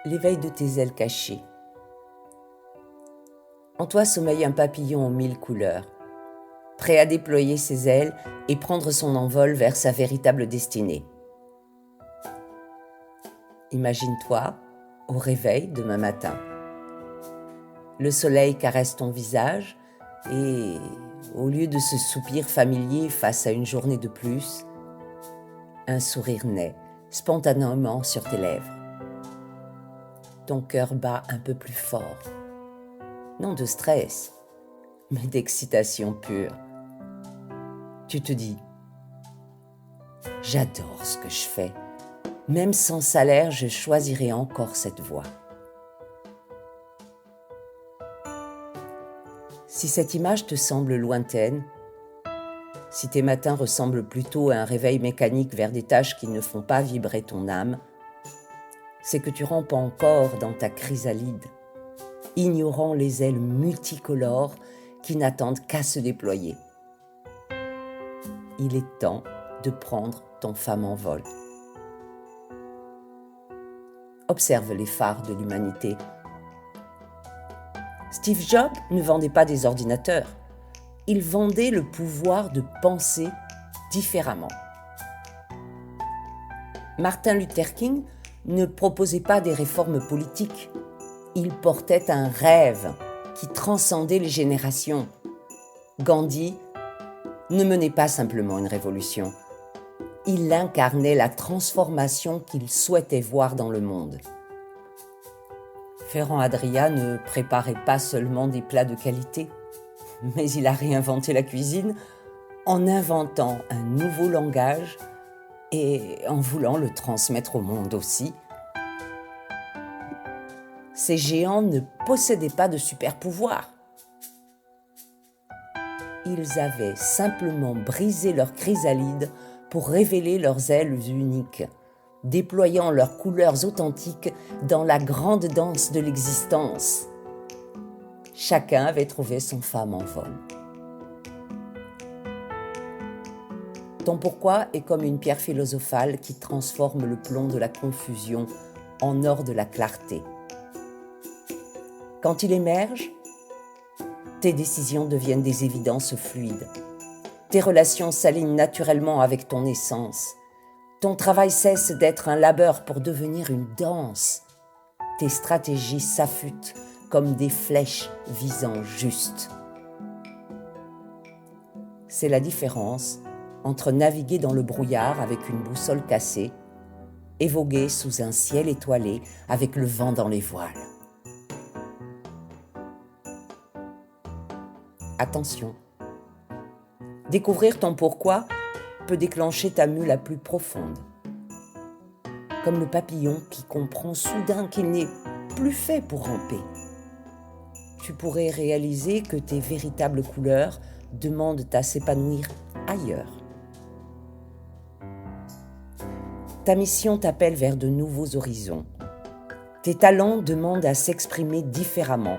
l'éveil de tes ailes cachées. En toi sommeille un papillon aux 1000 couleurs, prêt à déployer ses ailes et prendre son envol vers sa véritable destinée. Imagine-toi au réveil demain matin. Le soleil caresse ton visage et, au lieu de ce soupir familier face à une journée de plus, un sourire naît spontanément sur tes lèvres. Ton cœur bat un peu plus fort. Non de stress, mais d'excitation pure. Tu te dis « J'adore ce que je fais. Même sans salaire, je choisirai encore cette voie. » Si cette image te semble lointaine, si tes matins ressemblent plutôt à un réveil mécanique vers des tâches qui ne font pas vibrer ton âme, c'est que tu rampes encore dans ta chrysalide, ignorant les ailes multicolores qui n'attendent qu'à se déployer. Il est temps de prendre ton femme en vol. Observe les phares de l'humanité. Steve Jobs ne vendait pas des ordinateurs. Il vendait le pouvoir de penser différemment. Martin Luther King ne proposait pas des réformes politiques. Il portait un rêve qui transcendait les générations. Gandhi ne menait pas simplement une révolution. Il incarnait la transformation qu'il souhaitait voir dans le monde. Ferran Adrià ne préparait pas seulement des plats de qualité, mais il a réinventé la cuisine en inventant un nouveau langage et en voulant le transmettre au monde aussi. Ces géants ne possédaient pas de super-pouvoirs. Ils avaient simplement brisé leur chrysalide pour révéler leurs ailes uniques, déployant leurs couleurs authentiques dans la grande danse de l'existence. Chacun avait trouvé son femme en vol. Ton pourquoi est comme une pierre philosophale qui transforme le plomb de la confusion en or de la clarté. Quand il émerge, tes décisions deviennent des évidences fluides. Tes relations s'alignent naturellement avec ton essence. Ton travail cesse d'être un labeur pour devenir une danse. Tes stratégies s'affûtent comme des flèches visant juste. C'est la différence entre naviguer dans le brouillard avec une boussole cassée et voguer sous un ciel étoilé avec le vent dans les voiles. Attention, découvrir ton pourquoi peut déclencher ta mue la plus profonde. Comme le papillon qui comprend soudain qu'il n'est plus fait pour ramper. Tu pourrais réaliser que tes véritables couleurs demandent à s'épanouir ailleurs. Ta mission t'appelle vers de nouveaux horizons. Tes talents demandent à s'exprimer différemment.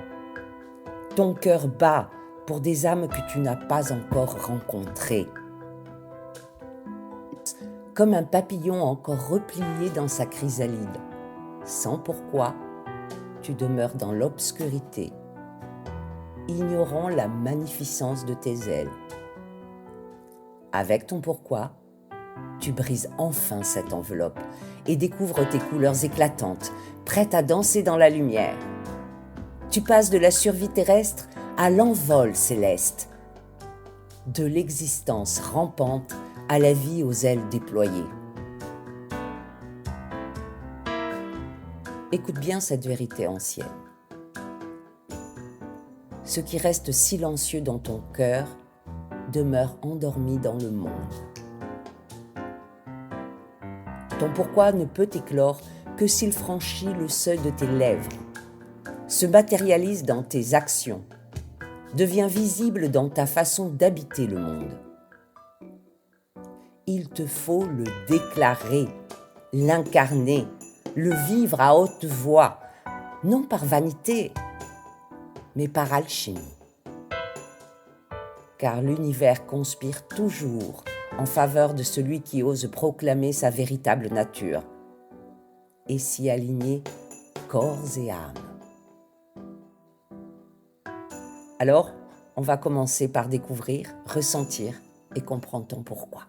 Ton cœur bat pour des âmes que tu n'as pas encore rencontrées. Comme un papillon encore replié dans sa chrysalide, sans pourquoi, tu demeures dans l'obscurité, ignorant la magnificence de tes ailes. Avec ton pourquoi, tu brises enfin cette enveloppe et découvres tes couleurs éclatantes, prêtes à danser dans la lumière. Tu passes de la survie terrestre à l'envol céleste, de l'existence rampante à la vie aux ailes déployées. Écoute bien cette vérité ancienne. Ce qui reste silencieux dans ton cœur demeure endormi dans le monde. Ton pourquoi ne peut éclore que s'il franchit le seuil de tes lèvres, se matérialise dans tes actions, devient visible dans ta façon d'habiter le monde. Il te faut le déclarer, l'incarner, le vivre à haute voix, non par vanité, mais par alchimie. Car l'univers conspire toujours en faveur de celui qui ose proclamer sa véritable nature et s'y aligner corps et âme. Alors, on va commencer par découvrir, ressentir et comprendre ton pourquoi.